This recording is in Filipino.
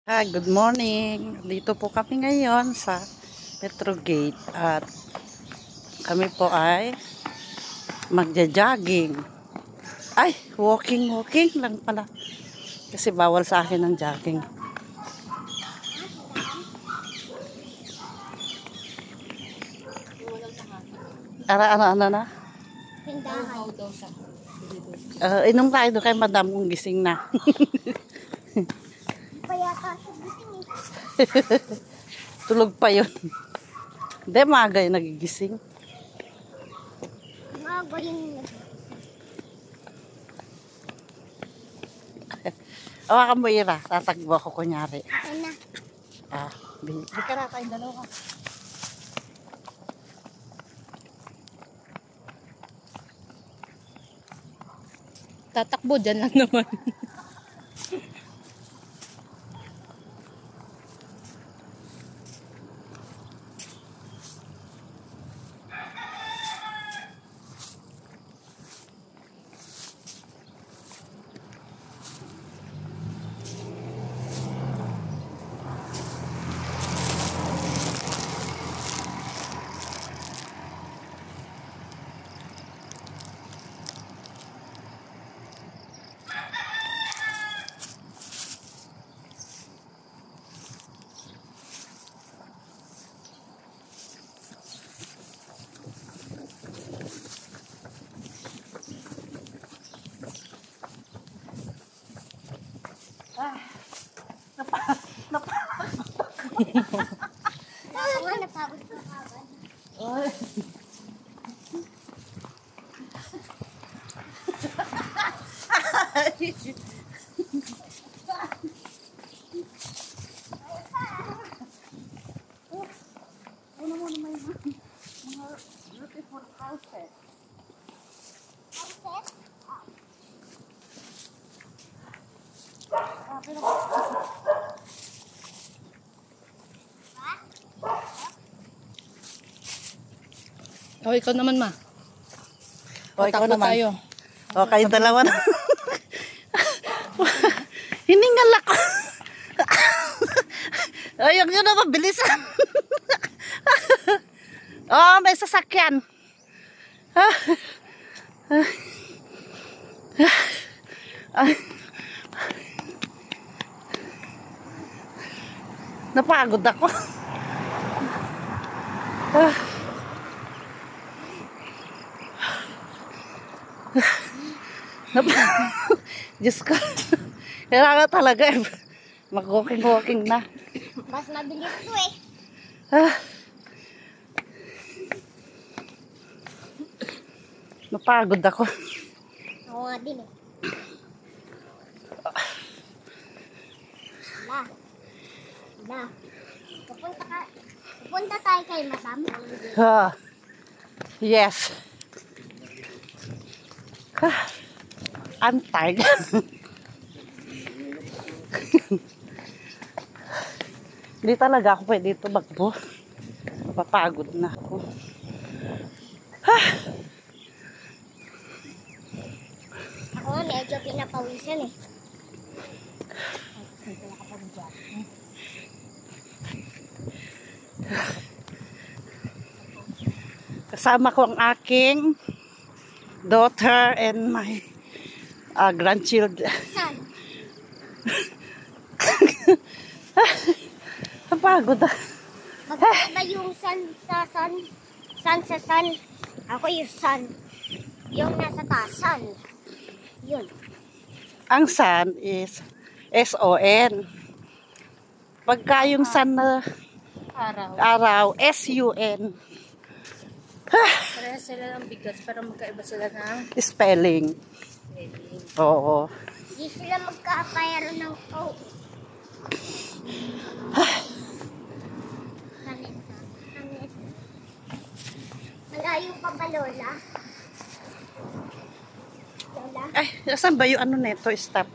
Good morning. Dito po kami ngayon sa Petrogate at kami po ay magja-jogging. Ay, walking lang pala. Kasi bawal sa akin ang jogging. Ano na? Inom tayo doon kay madam kung gising na. Tulog pa yun. Hindi, maaga yung nagigising. Maaga yung Awakan mo, Ira. Tatagbo ako kunyari. na. Hindi ka na tayong dalawa. Tatakbo dyan lang naman. Napagod sa kawan. Ano mo naman yung mga beautiful houses. O, ikaw naman, ma. O, ikaw Takbo naman. tayo. O, kayong dalawa na. Hiningal ako. Ayun yun na, mabilisan. Oh, may sasakyan. Napagod ako. Diyos ko. Kailangan talaga mag-walking na. Mas mabilis to eh. Napagod ako. Ako nga din eh. Pupunta tayo kay Madam. Yes. I'm tired. Hindi talaga ako pwede tumakbo. Papagod na ako. Ako nga medyo pinapawisan eh. Kasama ko ang aking daughter and my grandchildren. San? Napagod na. Magkaiba yung sun sa sun. Sun sa sun. Ako yung sun. Yung nasa taas, sun. Yun. Ang sun is S-O-N. Pagka yung sun na araw, S-U-N. Parehas sila ng bigas, pero magkaiba sila ng Spelling. Oo. Hindi sila magkapayaro ng O. Malayo pa ba, Lola? Lola? Ay, saan ba yung ano neto? Stop.